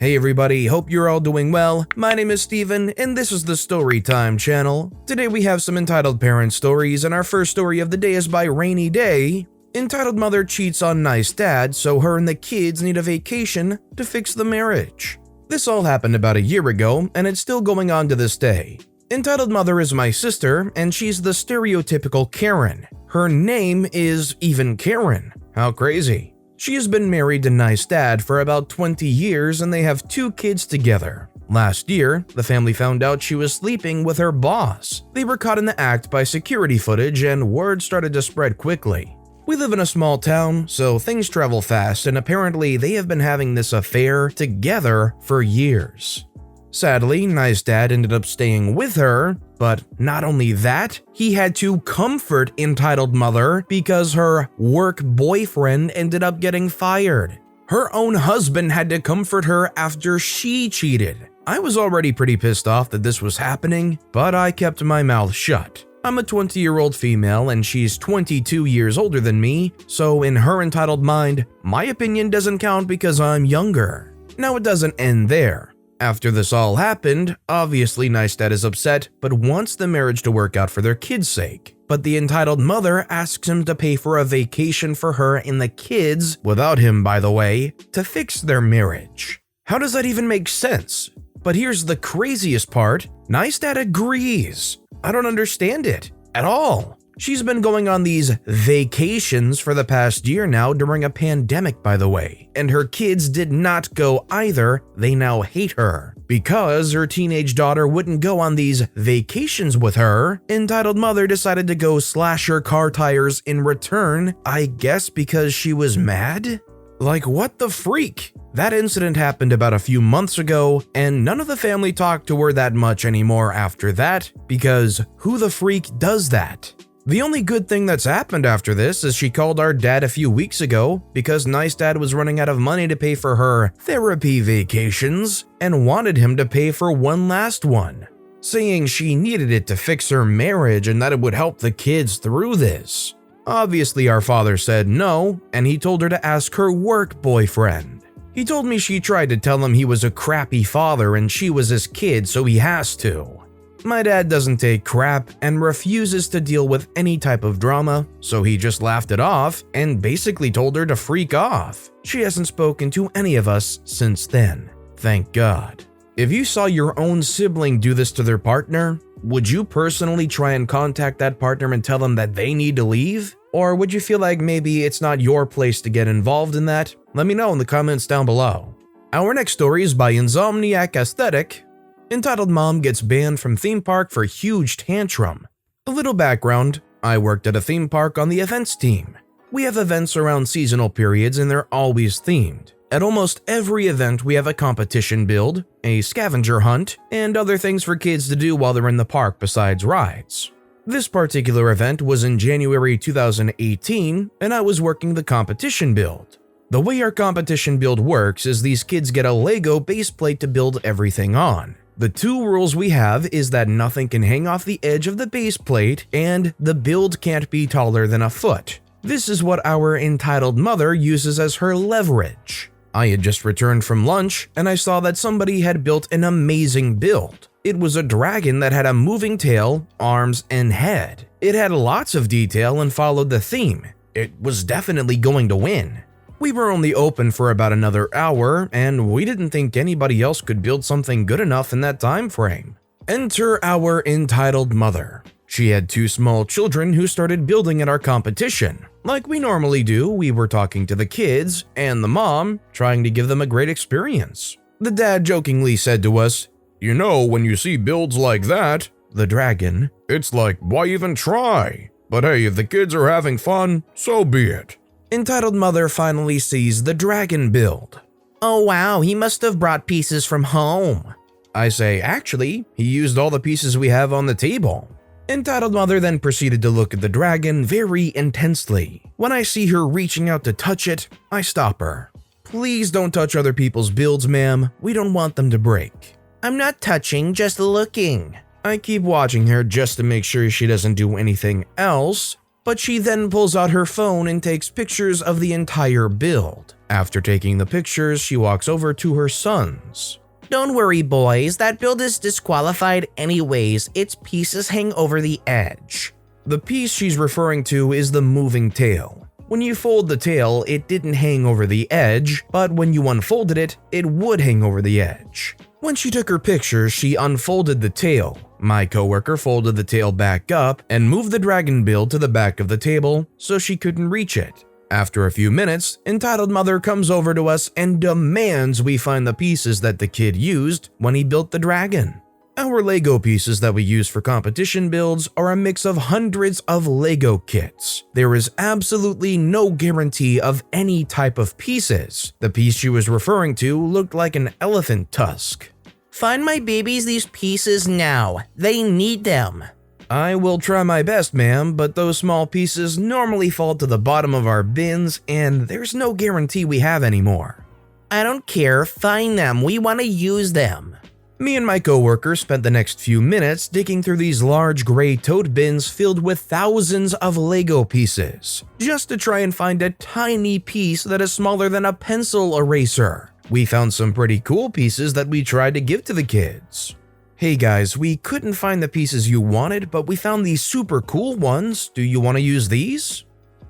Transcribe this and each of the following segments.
Hey everybody, hope you're all doing well. My name is Steven, and this is the Storytime channel. Today we have some entitled parent stories, and our first story of the day is by Rainy Day. Entitled mother cheats on nice dad, so her and the kids need a vacation to fix the marriage. This all happened about a year ago, and it's still going on to this day. Entitled mother is my sister, and she's the stereotypical Karen. Her name is even Karen. How crazy. She has been married to nice dad for about 20 years and they have 2 kids together. Last year, the family found out she was sleeping with her boss. They were caught in the act by security footage and word started to spread quickly. We live in a small town, so things travel fast, and apparently they have been having this affair together for years. Sadly, nice dad ended up staying with her, but not only that, he had to comfort entitled mother because her work boyfriend ended up getting fired. Her own husband had to comfort her after she cheated. I was already pretty pissed off that this was happening, but I kept my mouth shut. I'm a 20-year-old female and she's 22 years older than me, so in her entitled mind, my opinion doesn't count because I'm younger. Now it doesn't end there. After this all happened, obviously nice dad is upset but wants the marriage to work out for their kids' sake. But the entitled mother asks him to pay for a vacation for her and the kids, without him by the way, to fix their marriage. How does that even make sense? But here's the craziest part, nice dad agrees. I don't understand it at all. She's been going on these vacations for the past year now during a pandemic, by the way, and her kids did not go either. They now hate her. Because her teenage daughter wouldn't go on these vacations with her, entitled mother decided to go slash her car tires in return, I guess because she was mad? Like, what the freak? That incident happened about a few months ago, and none of the family talked to her that much anymore after that, because who the freak does that? The only good thing that's happened after this is she called our dad a few weeks ago because nice dad was running out of money to pay for her therapy vacations and wanted him to pay for one last one, saying she needed it to fix her marriage and that it would help the kids through this. Obviously, our father said no, and he told her to ask her work boyfriend. He told me she tried to tell him he was a crappy father and she was his kid, so he has to. My dad doesn't take crap and refuses to deal with any type of drama, so he just laughed it off and basically told her to freak off. She hasn't spoken to any of us since then. Thank God. If you saw your own sibling do this to their partner, would you personally try and contact that partner and tell them that they need to leave? Or would you feel like maybe it's not your place to get involved in that? Let me know in the comments down below. Our next story is by Insomniac Aesthetic. Entitled Mom Gets Banned from Theme Park for Huge Tantrum. A little background, I worked at a theme park on the events team. We have events around seasonal periods and they're always themed. At almost every event we have a competition build, a scavenger hunt, and other things for kids to do while they're in the park besides rides. This particular event was in January 2018 and I was working the competition build. The way our competition build works is these kids get a Lego base plate to build everything on. The 2 rules we have is that nothing can hang off the edge of the base plate and the build can't be taller than a foot. This is what our entitled mother uses as her leverage. I had just returned from lunch and I saw that somebody had built an amazing build. It was a dragon that had a moving tail, arms, and head. It had lots of detail and followed the theme. It was definitely going to win. We were only open for about another hour, and we didn't think anybody else could build something good enough in that time frame. Enter our entitled mother. She had 2 small children who started building at our competition. Like we normally do, we were talking to the kids and the mom, trying to give them a great experience. The dad jokingly said to us, "You know, when you see builds like that, the dragon, it's like, why even try? But hey, if the kids are having fun, so be it." Entitled mother finally sees the dragon build. "Oh wow, he must have brought pieces from home." I say, "Actually, he used all the pieces we have on the table." Entitled mother then proceeded to look at the dragon very intensely. When I see her reaching out to touch it, I stop her. "Please don't touch other people's builds, ma'am. We don't want them to break." "I'm not touching, just looking." I keep watching her just to make sure she doesn't do anything else. but she then pulls out her phone and takes pictures of the entire build. After taking the pictures, she walks over to her sons. Don't worry, boys, that build is disqualified anyways. Its pieces hang over the edge. The piece she's referring to is the moving tail. When you fold the tail, it didn't hang over the edge, but when you unfolded it, it would hang over the edge. When she took her pictures, she unfolded the tail. My coworker folded the tail back up and moved the dragon build to the back of the table so she couldn't reach it. After a few minutes, Entitled Mother comes over to us and demands we find the pieces that the kid used when he built the dragon. Our Lego pieces that we use for competition builds are a mix of hundreds of Lego kits. There is absolutely no guarantee of any type of pieces. The piece she was referring to looked like an elephant tusk. Find my babies these pieces now. They need them. I will try my best, ma'am, but those small pieces normally fall to the bottom of our bins and there's no guarantee we have any more. I don't care, find them, we want to use them. Me and my coworker spent the next few minutes digging through these large gray tote bins filled with thousands of Lego pieces, just to try and find a tiny piece that is smaller than a pencil eraser. We found some pretty cool pieces that we tried to give to the kids. Hey guys, we couldn't find the pieces you wanted, but we found these super cool ones. Do you want to use these?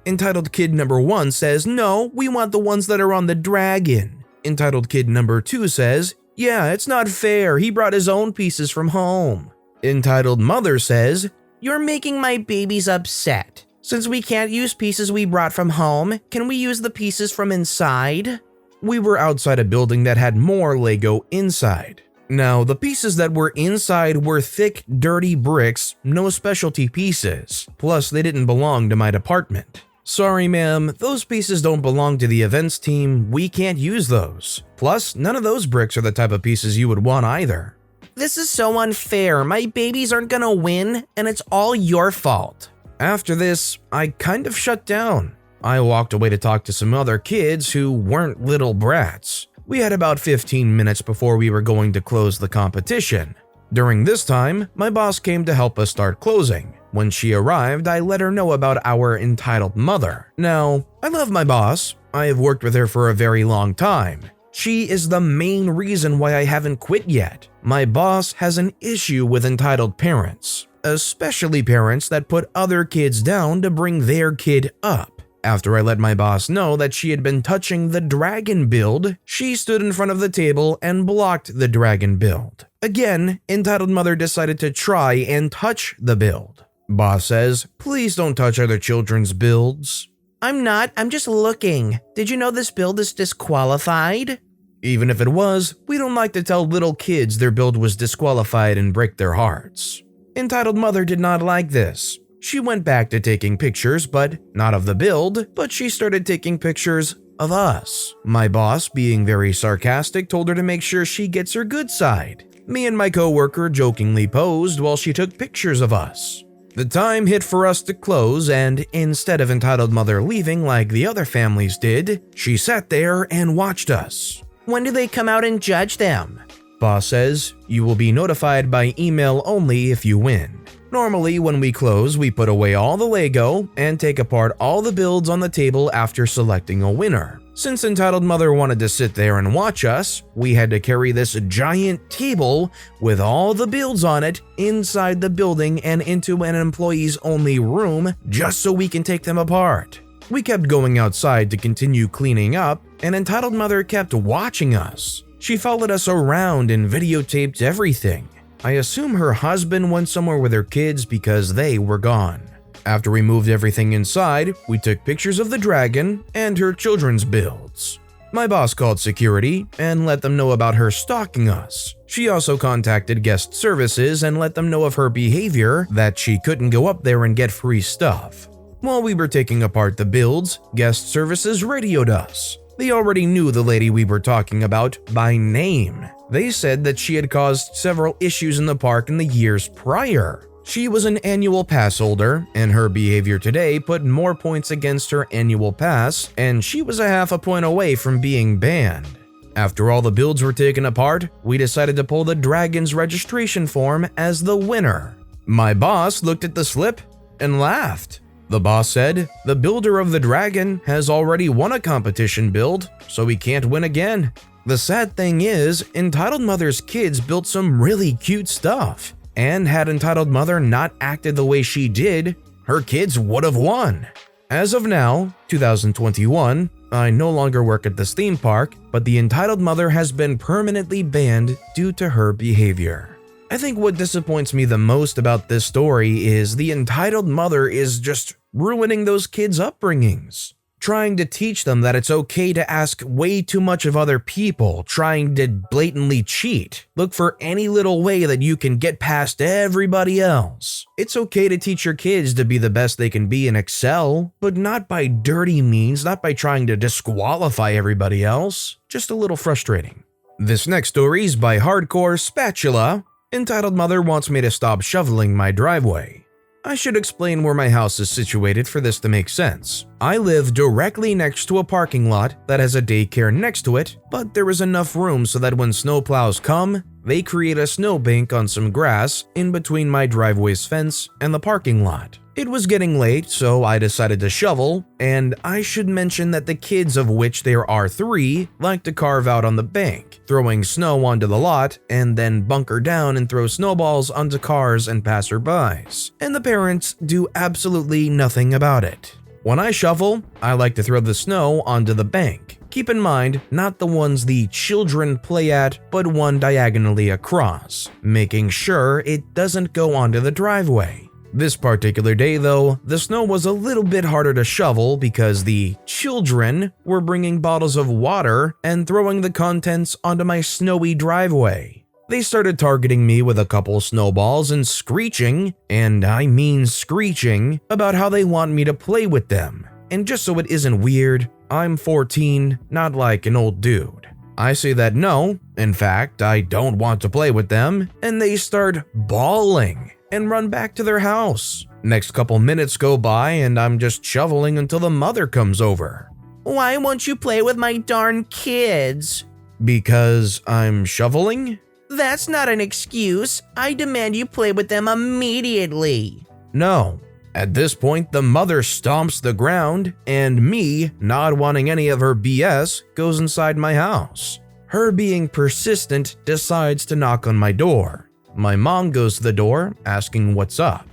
Entitled Kid number 1 says, no, we want the ones that are on the dragon. Entitled Kid number 2 says, yeah, it's not fair, he brought his own pieces from home. Entitled Mother says, you're making my babies upset. Since we can't use pieces we brought from home, can we use the pieces from inside? We were outside a building that had more Lego inside. Now, the pieces that were inside were thick, dirty bricks, no specialty pieces, plus they didn't belong to my department. Sorry ma'am, those pieces don't belong to the events team, we can't use those. Plus, none of those bricks are the type of pieces you would want either. This is so unfair, my babies aren't gonna win, and it's all your fault. After this, I kind of shut down. I walked away to talk to some other kids who weren't little brats. We had about 15 minutes before we were going to close the competition. During this time, my boss came to help us start closing. When she arrived, I let her know about our Entitled Mother. Now, I love my boss. I have worked with her for a very long time. She is the main reason why I haven't quit yet. My boss has an issue with entitled parents, especially parents that put other kids down to bring their kid up. After I let my boss know that she had been touching the dragon build, she stood in front of the table and blocked the dragon build. Again, Entitled Mother decided to try and touch the build. Boss says, please don't touch other children's builds. I'm just looking. Did you know this build is disqualified? Even if it was, we don't like to tell little kids their build was disqualified and break their hearts. Entitled Mother did not like this. She went back to taking pictures, but not of the build, but she started taking pictures of us. My boss, being very sarcastic, told her to make sure she gets her good side. Me and my coworker jokingly posed while she took pictures of us. The time hit for us to close, and instead of Entitled Mother leaving like the other families did, she sat there and watched us. When do they come out and judge them? Boss says, you will be notified by email only if you win. Normally, when we close, we put away all the Lego and take apart all the builds on the table after selecting a winner. Since Entitled Mother wanted to sit there and watch us, we had to carry this giant table with all the builds on it inside the building and into an employees only room just so we can take them apart. We kept going outside to continue cleaning up, and Entitled Mother kept watching us. She followed us around and videotaped everything. I assume her husband went somewhere with her kids because they were gone. After we moved everything inside, we took pictures of the dragon and her children's builds. My boss called security and let them know about her stalking us. She also contacted guest services and let them know of her behavior, that she couldn't go up there and get free stuff. While we were taking apart the builds, guest services radioed us. They already knew the lady we were talking about by name. They said that she had caused several issues in the park in the years prior. She was an annual pass holder, and her behavior today put more points against her annual pass, and she was a half a point away from being banned. After all the builds were taken apart, we decided to pull the dragon's registration form as the winner. My boss looked at the slip and laughed. The boss said, "The builder of the dragon has already won a competition build, so he can't win again." The sad thing is, Entitled Mother's kids built some really cute stuff, and had Entitled Mother not acted the way she did, her kids would have won. As of now, 2021, I no longer work at this theme park, but the Entitled Mother has been permanently banned due to her behavior. I think what disappoints me the most about this story is the Entitled Mother is just ruining those kids' upbringings. Trying to teach them that it's okay to ask way too much of other people, trying to blatantly cheat. Look for any little way that you can get past everybody else. It's okay to teach your kids to be the best they can be and excel, but not by dirty means, not by trying to disqualify everybody else. Just a little frustrating. This next story is by Hardcore Spatula. Entitled Mother wants me to stop shoveling my driveway. I should explain where my house is situated for this to make sense. I live directly next to a parking lot that has a daycare next to it, but there is enough room so that when snowplows come, they create a snowbank on some grass in between my driveway's fence and the parking lot. It was getting late, so I decided to shovel, and I should mention that the kids, of which there are 3, like to carve out on the bank, throwing snow onto the lot, and then bunker down and throw snowballs onto cars and passerbys. And the parents do absolutely nothing about it. When I shovel, I like to throw the snow onto the bank. Keep in mind, not the ones the children play at, but one diagonally across, making sure it doesn't go onto the driveway. This particular day though, the snow was a little bit harder to shovel because the children were bringing bottles of water and throwing the contents onto my snowy driveway. They started targeting me with a couple snowballs and screeching, and I mean screeching, about how they want me to play with them. And just so it isn't weird, I'm 14, not like an old dude. I say that no, in fact, I don't want to play with them, and they start bawling and run back to their house. Next couple minutes go by and I'm just shoveling until the mother comes over. Why won't you play with my darn kids? Because I'm shoveling? That's not an excuse. I demand you play with them immediately. No. At this point, the mother stomps the ground, and me, not wanting any of her BS, goes inside my house. Her being persistent decides to knock on my door. My mom goes to the door, asking what's up.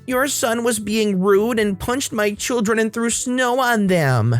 Your son was being rude and punched my children and threw snow on them.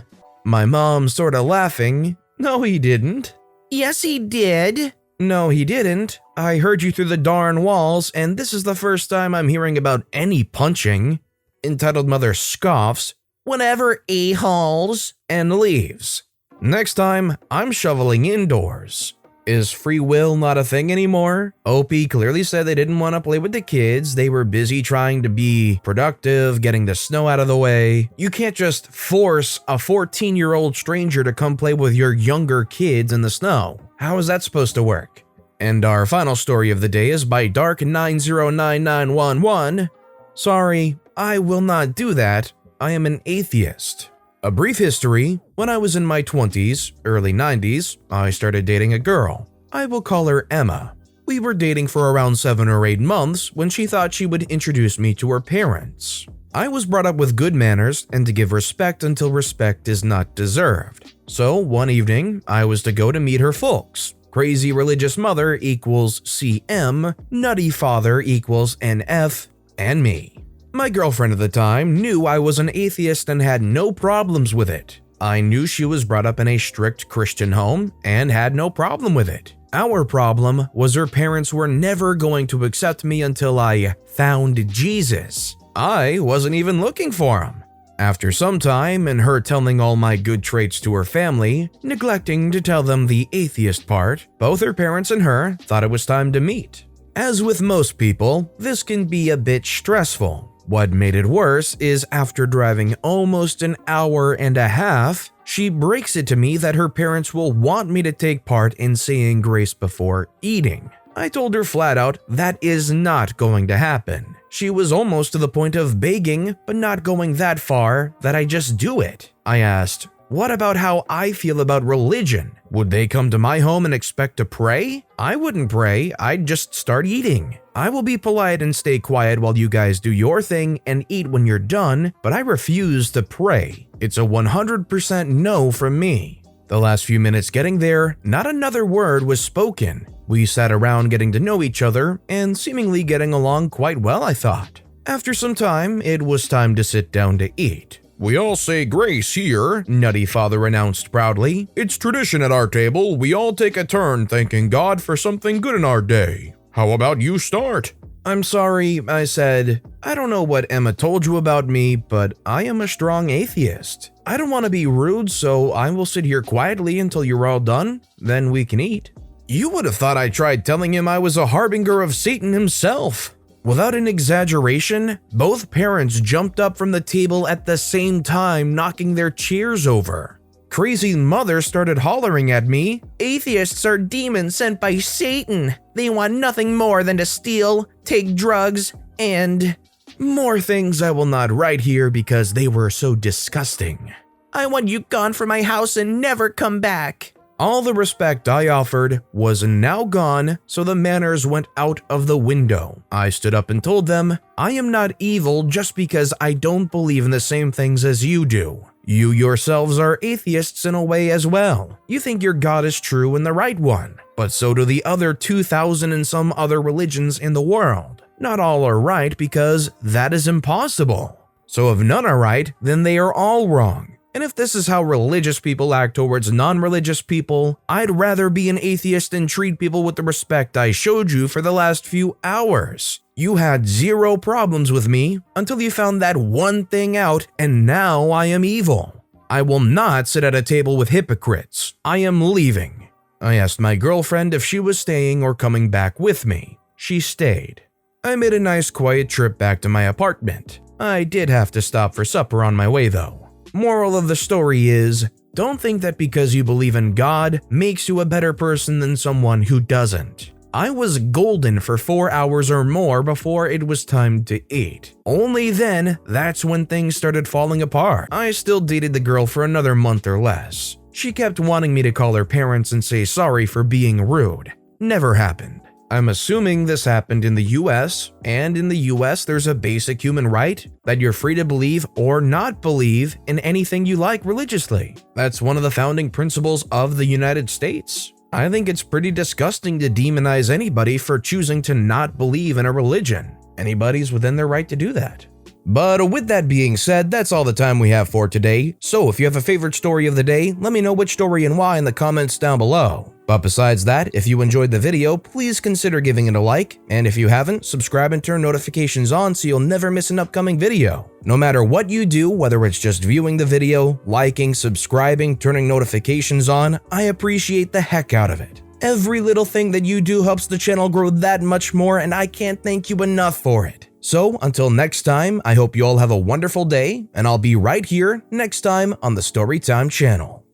My mom sorta laughing. No, he didn't. Yes, he did. No, he didn't. I heard you through the darn walls, and this is the first time I'm hearing about any punching. Entitled Mother scoffs, Whatever, a-holes, and leaves. Next time, I'm shoveling indoors. Is free will not a thing anymore? Opie clearly said they didn't want to play with the kids. They were busy trying to be productive, getting the snow out of the way. You can't just force a 14-year-old stranger to come play with your younger kids in the snow. How is that supposed to work? And our final story of the day is by Dark909911. Sorry, I will not do that. I am an atheist. A brief history: when I was in my 20s, early 90s, I started dating a girl. I will call her Emma. We were dating for around 7 or 8 months when she thought she would introduce me to her parents. I was brought up with good manners and to give respect until respect is not deserved. So one evening, I was to go to meet her folks. Crazy religious mother equals CM, nutty father equals NF, and me. My girlfriend at the time knew I was an atheist and had no problems with it. I knew she was brought up in a strict Christian home and had no problem with it. Our problem was her parents were never going to accept me until I found Jesus. I wasn't even looking for him. After some time and her telling all my good traits to her family, neglecting to tell them the atheist part, both her parents and her thought it was time to meet. As with most people, this can be a bit stressful. What made it worse is after driving almost an hour and a half, she breaks it to me that her parents will want me to take part in saying grace before eating. I told her flat out that is not going to happen. She was almost to the point of begging, but not going that far, that I just do it. I asked, What about how I feel about religion? Would they come to my home and expect to pray? I wouldn't pray, I'd just start eating. I will be polite and stay quiet while you guys do your thing and eat when you're done, but I refuse to pray. It's a 100% no from me. The last few minutes getting there, not another word was spoken. We sat around getting to know each other and seemingly getting along quite well, I thought. After some time, it was time to sit down to eat. "We all say grace here," Nutty Father announced proudly. "It's tradition at our table. We all take a turn thanking God for something good in our day. How about you start?" "I'm sorry," I said. "I don't know what Emma told you about me, but I am a strong atheist. I don't want to be rude, so I will sit here quietly until you're all done. Then we can eat." You would have thought I tried telling him I was a harbinger of Satan himself. Without an exaggeration, both parents jumped up from the table at the same time, knocking their chairs over. Crazy mother started hollering at me, Atheists are demons sent by Satan. They want nothing more than to steal, take drugs, and more things I will not write here because they were so disgusting. I want you gone from my house and never come back. All the respect I offered was now gone, so the manners went out of the window. I stood up and told them, I am not evil just because I don't believe in the same things as you do. You yourselves are atheists in a way as well. You think your God is true and the right one, but so do the other 2,000 and some other religions in the world. Not all are right because that is impossible. So if none are right, then they are all wrong. And if this is how religious people act towards non-religious people, I'd rather be an atheist and treat people with the respect I showed you for the last few hours. You had zero problems with me until you found that one thing out, and now I am evil. I will not sit at a table with hypocrites. I am leaving. I asked my girlfriend if she was staying or coming back with me. She stayed. I made a nice quiet trip back to my apartment. I did have to stop for supper on my way though. Moral of the story is, don't think that because you believe in God makes you a better person than someone who doesn't. I was golden for 4 hours or more before it was time to eat. Only then, that's when things started falling apart. I still dated the girl for another month or less. She kept wanting me to call her parents and say sorry for being rude. Never happened. I'm assuming this happened in the US, and in the US there's a basic human right that you're free to believe or not believe in anything you like religiously. That's one of the founding principles of the United States. I think it's pretty disgusting to demonize anybody for choosing to not believe in a religion. Anybody's within their right to do that. But with that being said, that's all the time we have for today. So if you have a favorite story of the day, let me know which story and why in the comments down below. But besides that, if you enjoyed the video, please consider giving it a like, and if you haven't, subscribe and turn notifications on so you'll never miss an upcoming video. No matter what you do, whether it's just viewing the video, liking, subscribing, turning notifications on, I appreciate the heck out of it. Every little thing that you do helps the channel grow that much more, and I can't thank you enough for it. So until next time, I hope you all have a wonderful day, and I'll be right here next time on the Storytime channel.